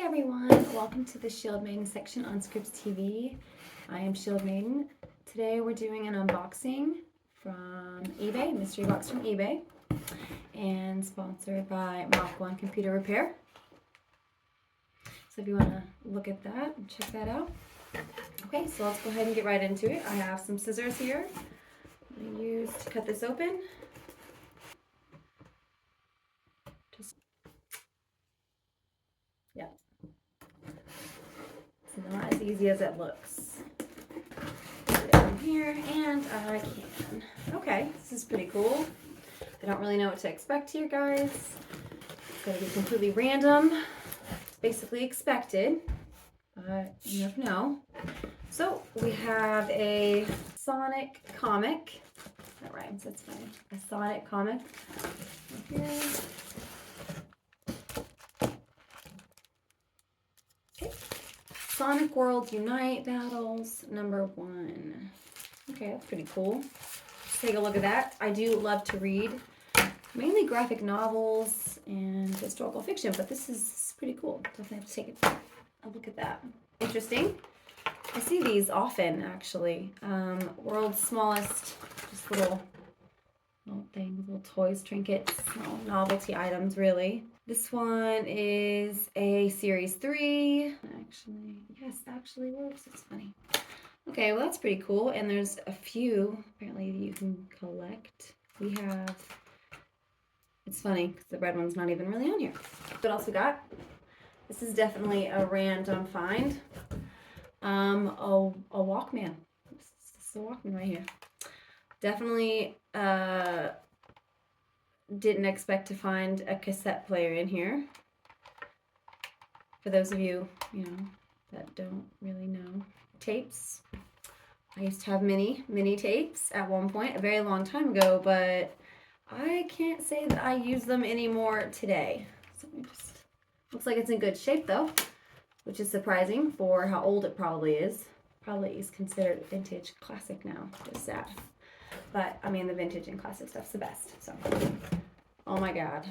everyone, welcome to the Shield Maiden section on Scripps TV. I am Shield Maiden. Today we're doing an unboxing from eBay, mystery box from eBay, and sponsored by Mach 1 Computer Repair. So if you want to look at that and check that out. Okay, so let's go ahead and get right into it. I have some scissors here I'm going to use to cut this open. Yeah. It's not as easy as it looks. Put it in here, and I can. Okay, this is pretty cool. I don't really know what to expect here, guys. It's going to be completely random. It's basically expected, but you never know. So we have a Sonic comic. That rhymes, that's funny. A Sonic comic right here. Okay. Sonic World Unite Battles #1. Okay, that's pretty cool. Let's take a look at that. I do love to read mainly graphic novels and historical fiction, but this is pretty cool. Definitely have to take a look at that. Interesting. I see these often, actually. World's smallest, just little things, little toys, trinkets, small novelty items, really. This one is a Series 3. Actually, yes, actually works. It's funny. Okay, well, that's pretty cool. And there's a few, apparently, that you can collect. We have, it's funny, because the red one's not even really on here. What else we got? This is definitely a random find. A Walkman. This is a Walkman right here. Definitely didn't expect to find a cassette player in here. For those of you, that don't really know. Tapes. I used to have mini tapes at one point, a very long time ago, but I can't say that I use them anymore today. So looks like it's in good shape though, which is surprising for how old it probably is. Probably is considered vintage classic now. It's sad. But, I mean, the vintage and classic stuff's the best. So, oh my God.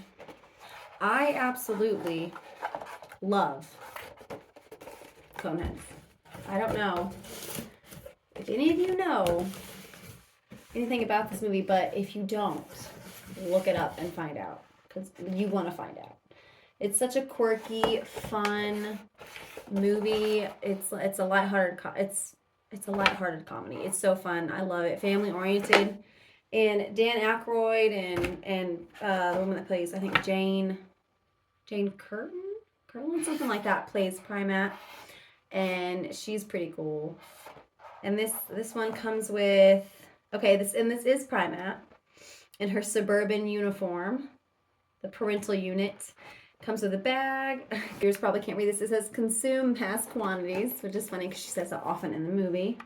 I absolutely love Coneheads. I don't know if any of you know anything about this movie, but if you don't, look it up and find out. Because you want to find out. It's such a quirky, fun movie. It's a lighthearted it's a lighthearted comedy. It's so fun. I love it. Family oriented. And Dan Aykroyd and the woman that plays, I think Jane Curtin, something like that, plays Primat, and she's pretty cool. And this one comes with, okay, this is Primat in her suburban uniform, the parental unit. Comes with a bag. Yours probably can't read this. It says consume mass quantities, which is funny because she says that often in the movie.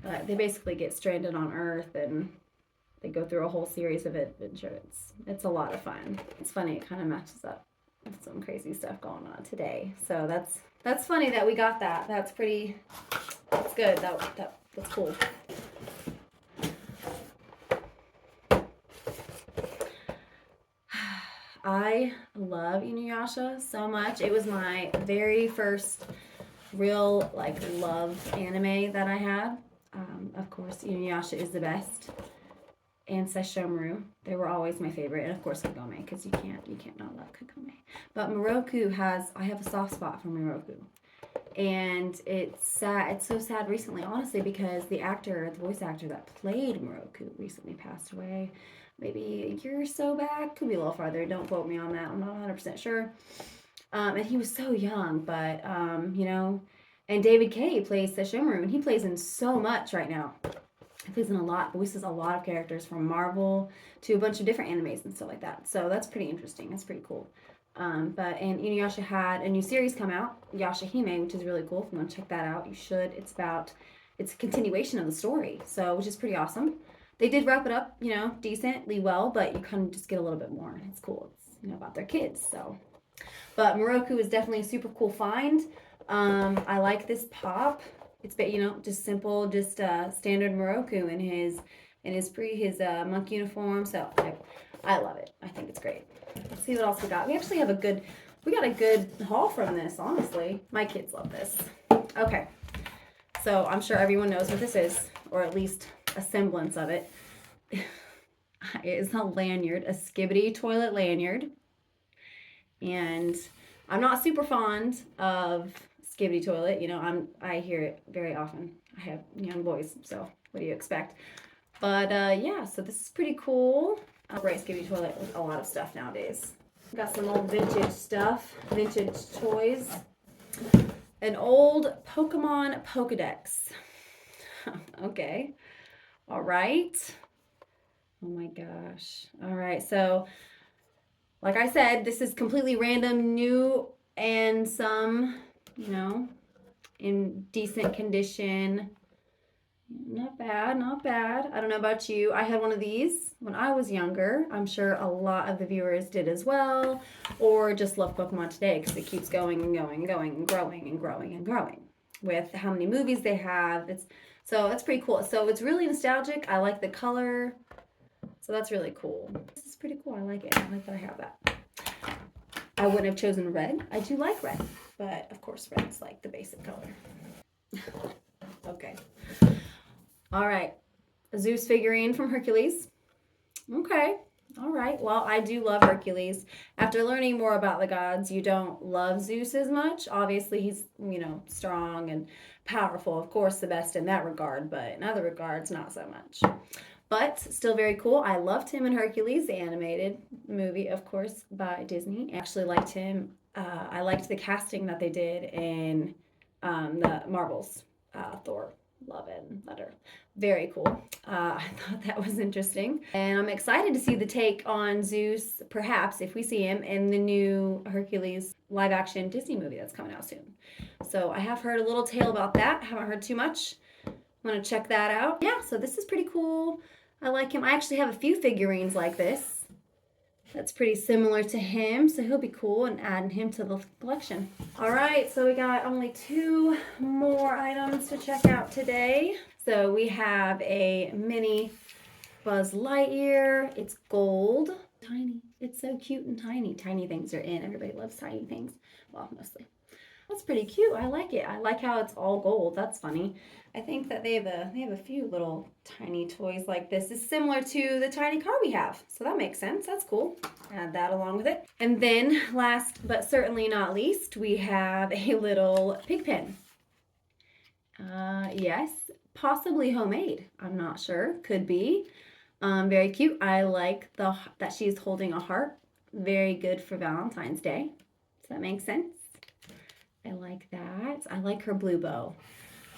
But they basically get stranded on Earth and they go through a whole series of adventures. It's a lot of fun. It's funny. It kind of matches up with some crazy stuff going on today. So that's funny that we got that. That's good. That's cool. I love Inuyasha so much. It was my very first real love anime that I had. Of course, Inuyasha is the best, and Sesshomaru. They were always my favorite, and of course Kagome, because you can't not love Kagome. But I have a soft spot for Moroku, and it's sad. It's so sad recently, honestly, because the voice actor that played Moroku recently passed away. Maybe a year or so back. Could be a little farther. Don't quote me on that. I'm not 100% sure. And he was so young, but, and David Kaye plays Sesshomaru, and he plays in so much right now. He plays in a lot, voices a lot of characters from Marvel to a bunch of different animes and stuff like that. So that's pretty interesting. That's pretty cool. And Inuyasha had a new series come out, Yashahime, which is really cool. If you want to check that out, you should. It's a continuation of the story, so which is pretty awesome. They did wrap it up, decently well, but you kind of just get a little bit more. It's cool. It's, about their kids, so. But Moroku is definitely a super cool find. I like this pop. It's, just simple, just standard Moroku in his monk uniform. So I love it. I think it's great. Let's see what else we got. We actually have a good We got a good haul from this, honestly. My kids love this. Okay, so I'm sure everyone knows what this is, or at least a semblance of it. It is a lanyard, a Skibbity toilet lanyard. And I'm not super fond of Skibbity toilet. You know, I hear it very often. I have young boys, so what do you expect? But yeah, so this is pretty cool. I'll write Skibbity toilet with a lot of stuff nowadays. Got some old vintage stuff, vintage toys. An old Pokemon Pokedex. Okay. All right. Oh my gosh. All right. So, like I said, this is completely random, new, and some, you know, in decent condition. Not bad, not bad. I don't know about you. I had one of these when I was younger. I'm sure a lot of the viewers did as well, or just love Pokemon today because it keeps going and going and going and growing and growing and growing with how many movies they have. So that's pretty cool. So it's really nostalgic. I like the color. So that's really cool. This is pretty cool. I like it. I like that I have that. I wouldn't have chosen red. I do like red, but of course red's like the basic color. Okay. All right, a Zeus figurine from Hercules. Okay, all right. Well, I do love Hercules. After learning more about the gods, you don't love Zeus as much. Obviously, he's, you know, strong and powerful. Of course, the best in that regard, but in other regards, not so much. But still very cool. I loved him in Hercules, the animated movie, of course, by Disney. I actually liked him. I liked the casting that they did in the Marvel's Thor. Love it. Letter. Very cool. I thought that was interesting. And I'm excited to see the take on Zeus, perhaps, if we see him in the new Hercules live action Disney movie that's coming out soon. So I have heard a little tale about that. Haven't heard too much. I'm going to check that out. Yeah, so this is pretty cool. I like him. I actually have a few figurines like this. That's pretty similar to him, so he'll be cool, and adding him to the collection. All right, so we got only 2 more items to check out today. So we have a mini Buzz Lightyear. It's gold. Tiny. It's so cute and tiny. Tiny things are in. Everybody loves tiny things. Well, mostly. That's pretty cute. I like it. I like how it's all gold. That's funny. I think that they have a few little tiny toys like this. It's similar to the tiny car we have. So that makes sense. That's cool. Add that along with it. And then last but certainly not least, we have a little pig pen. Yes, possibly homemade. I'm not sure. Could be. Very cute. I like that she's holding a heart. Very good for Valentine's Day. Does that make sense? I like that. I like her blue bow.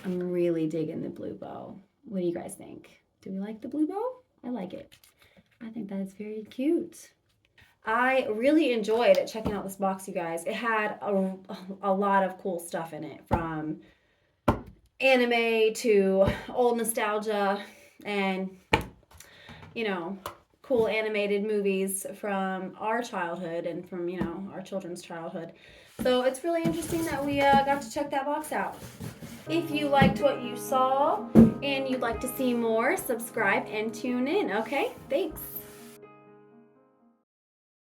I'm really digging the blue bow. What do you guys think? Do we like the blue bow? I like it. I think that is very cute. I really enjoyed checking out this box, you guys. It had a lot of cool stuff in it, from anime to old nostalgia and, you know, cool animated movies from our childhood and from, you know, our children's childhood. So it's really interesting that we got to check that box out. If you liked what you saw and you'd like to see more, subscribe and tune in, okay? Thanks.